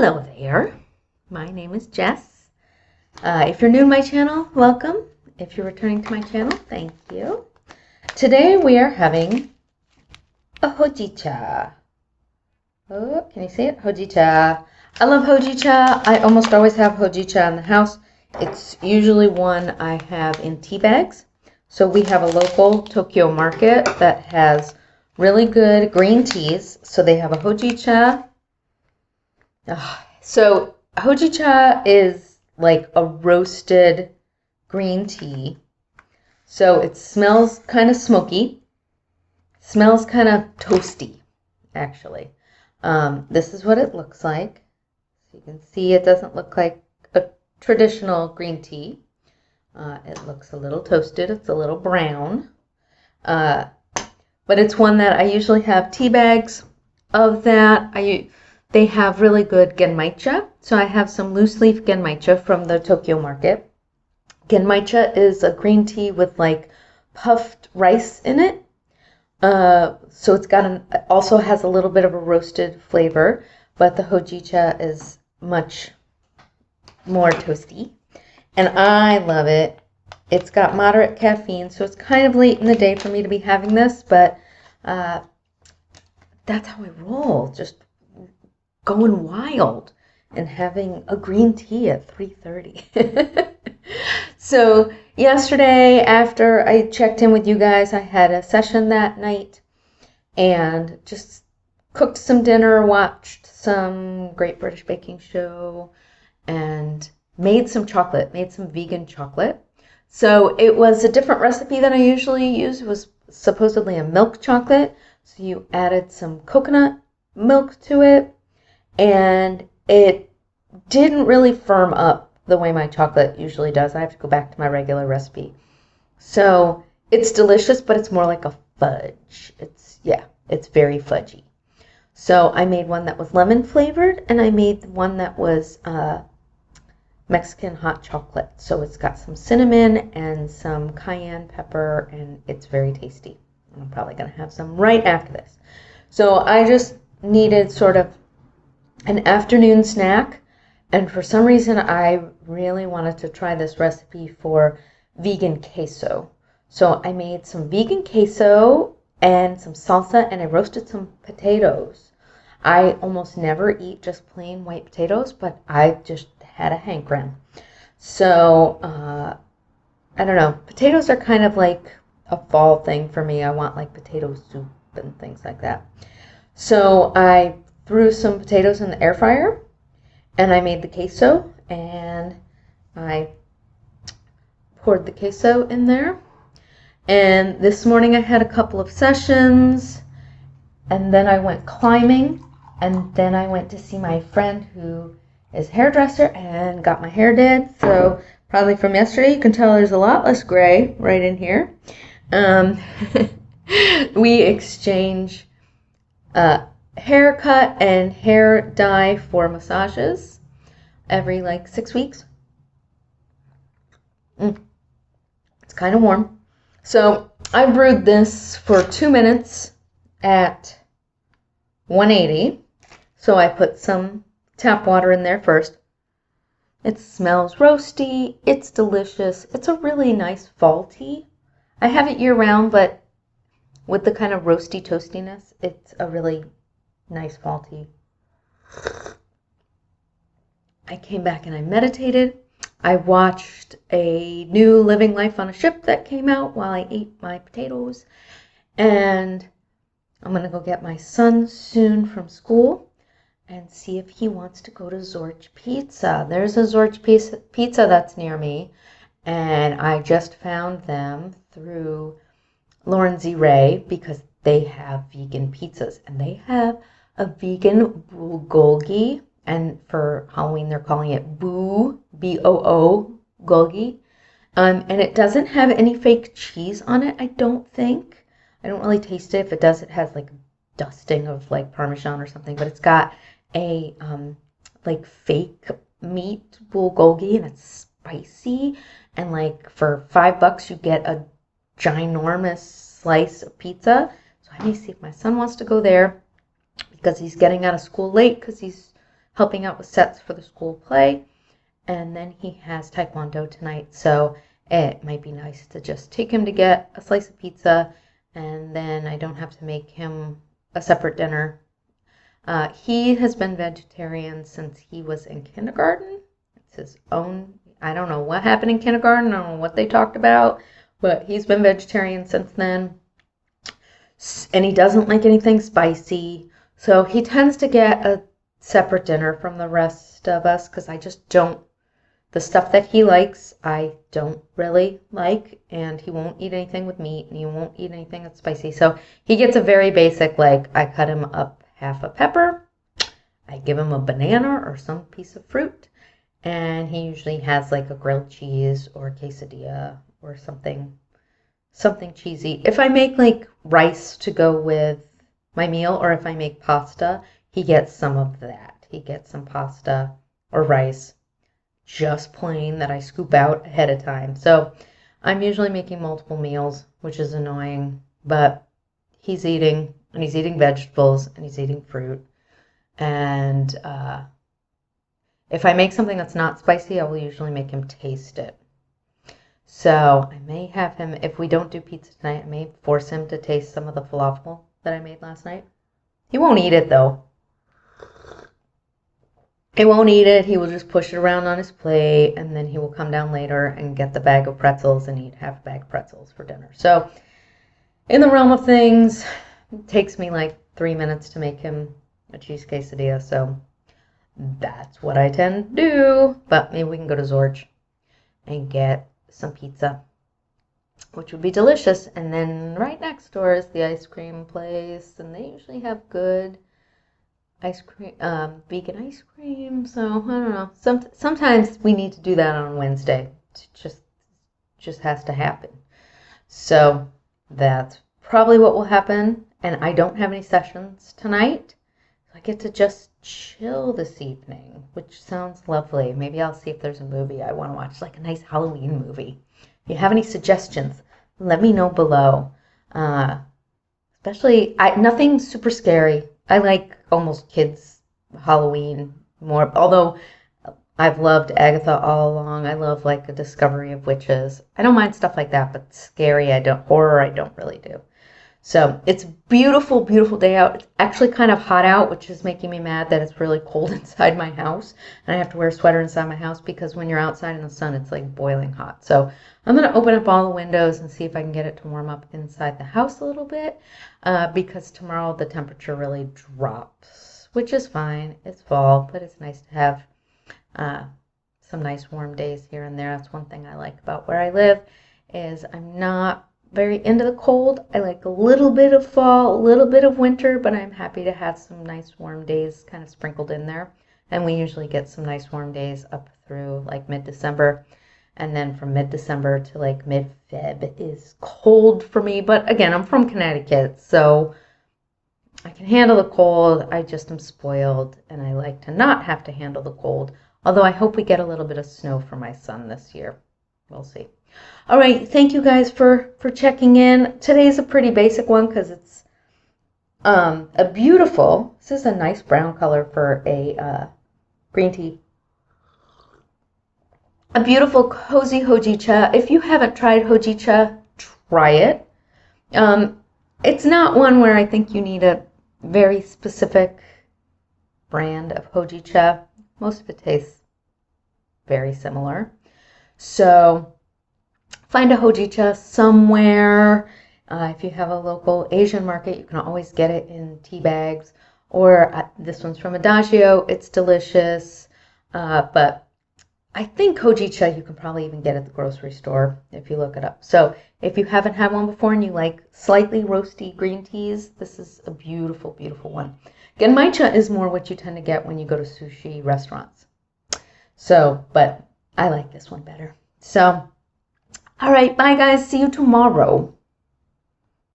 Hello there, my name is Jess. If you're new to my channel, welcome. If you're returning to my channel, thank you. Today we are having a hojicha. Oh, can you see it? Hojicha. I love hojicha. I almost always have hojicha in the house. It's usually one I have in tea bags. So we have a local Tokyo market that has really good green teas. So they have a hojicha. So hojicha is like a roasted green tea. So it smells kind of smoky, smells kind of toasty, actually. This is what it looks like. So you can see it doesn't look like a traditional green tea. It looks a little toasted. It's a little brown. But it's one that I usually have tea bags of that. They have really good genmaicha. So I have some loose leaf genmaicha from the Tokyo market. Genmaicha is a green tea with like puffed rice in it. So it's got also has a little bit of a roasted flavor, but the hojicha is much more toasty. And I love it. It's got moderate caffeine, so it's kind of late in the day for me to be having this, but that's how I roll. Just going wild and having a green tea at 3:30. So yesterday, after I checked in with you guys, I had a session that night and just cooked some dinner, watched some Great British Baking Show, and made some chocolate, made some vegan chocolate. So it was a different recipe than I usually use. It was supposedly a milk chocolate. So you added some coconut milk to it, and it didn't really firm up the way my chocolate usually does. I have to go back to my regular recipe. So it's delicious, but it's more like a fudge. It's very fudgy. So I made one that was lemon flavored, and I made one that was Mexican hot chocolate. So it's got some cinnamon and some cayenne pepper, and it's very tasty. I'm probably going to have some right after this. So I just needed sort of an afternoon snack, and for some reason I really wanted to try this recipe for vegan queso. So I made some vegan queso and some salsa, and I roasted some potatoes. I almost never eat just plain white potatoes, but I just had a hankering. So I don't know, potatoes are kind of like a fall thing for me. I want like potato soup and things like that. So I threw some potatoes in the air fryer, and I made the queso, and I poured the queso in there. And this morning I had a couple of sessions, and then I went climbing, and then I went to see my friend who is a hairdresser and got my hair did. So probably from yesterday you can tell there's a lot less gray right in here. We exchange haircut and hair dye for massages every like 6 weeks. It's kind of warm. So I brewed this for 2 minutes at 180. So I put some tap water in there first. It smells roasty. It's delicious. It's a really nice fall tea. I have it year round, but with the kind of roasty toastiness, it's a really nice fall tea. I came back and I meditated. I watched a new Living Life on a Ship that came out while I ate my potatoes. And I'm going to go get my son soon from school and see if he wants to go to Zorch Pizza. There's a Zorch Pizza that's near me, and I just found them through Lauren Z. Ray because they have vegan pizzas, and they have a vegan bulgogi, and for Halloween they're calling it Boo, B-O-O, Golgi. And it doesn't have any fake cheese on it, I don't think. I don't really taste it. If it does, it has like a dusting of like Parmesan or something, but it's got a like fake meat bulgogi, and it's spicy, and like for $5 you get a ginormous slice of pizza. So I may see if my son wants to go there because he's getting out of school late because he's helping out with sets for the school play. And then he has Taekwondo tonight, so it might be nice to just take him to get a slice of pizza, and then I don't have to make him a separate dinner. He has been vegetarian since he was in kindergarten. It's his own, I don't know what happened in kindergarten, I don't know what they talked about, but he's been vegetarian since then. And he doesn't like anything spicy, so he tends to get a separate dinner from the rest of us because I just don't. The stuff that he likes, I don't really like, and he won't eat anything with meat, and he won't eat anything that's spicy. So he gets a very basic, like, I cut him up half a pepper, I give him a banana or some piece of fruit, and he usually has, like, a grilled cheese or a quesadilla or something cheesy. If I make, like, rice to go with my meal, or if I make pasta, he gets some of that. He gets some pasta or rice, just plain, that I scoop out ahead of time. So I'm usually making multiple meals, which is annoying, but he's eating, and he's eating vegetables, and he's eating fruit. And if I make something that's not spicy, I will usually make him taste it. So I may have him, if we don't do pizza tonight, I may force him to taste some of the falafel that I made last night. He won't eat it, though. He won't eat it. He will just push it around on his plate, and then he will come down later and get the bag of pretzels and eat half a bag of pretzels for dinner. So in the realm of things, it takes me like 3 minutes to make him a cheese quesadilla. So that's what I tend to do. But maybe we can go to Zorch and get some pizza, which would be delicious. And then right next door is the ice cream place, and they usually have good ice cream, vegan ice cream. So I don't know. Sometimes we need to do that on Wednesday. It just has to happen. So that's probably what will happen. And I don't have any sessions tonight. So I get to just chill this evening, which sounds lovely. Maybe I'll see if there's a movie I want to watch, like a nice Halloween movie. If you have any suggestions, let me know below. Especially, nothing super scary. I like almost kids' Halloween more, although I've loved Agatha all along. I love like a discovery of witches. I don't mind stuff like that, but scary, horror, I don't really do. So it's beautiful, beautiful day out. It's actually kind of hot out, which is making me mad that it's really cold inside my house. And I have to wear a sweater inside my house because when you're outside in the sun, it's like boiling hot. So I'm going to open up all the windows and see if I can get it to warm up inside the house a little bit because tomorrow the temperature really drops, which is fine. It's fall, but it's nice to have some nice warm days here and there. That's one thing I like about where I live is I'm not very into the cold. I like a little bit of fall, a little bit of winter, but I'm happy to have some nice warm days kind of sprinkled in there. And we usually get some nice warm days up through like mid-December. And then from mid-December to like mid-Feb is cold for me. But again, I'm from Connecticut, so I can handle the cold. I just am spoiled, and I like to not have to handle the cold. Although I hope we get a little bit of snow for my son this year. We'll see. All right, thank you guys for checking in. Today's a pretty basic one because it's a beautiful, this is a nice brown color for a green tea. A beautiful cozy Hojicha. If you haven't tried Hojicha, try it. It's not one where I think you need a very specific brand of Hojicha. Most of it tastes very similar. So find a Hojicha somewhere. If you have a local Asian market, you can always get it in tea bags. Or this one's from Adagio. It's delicious. But I think Hojicha you can probably even get at the grocery store if you look it up. So if you haven't had one before and you like slightly roasty green teas, this is a beautiful, beautiful one. Genmaicha is more what you tend to get when you go to sushi restaurants. So, but I like this one better. So, all right, bye guys. See you tomorrow.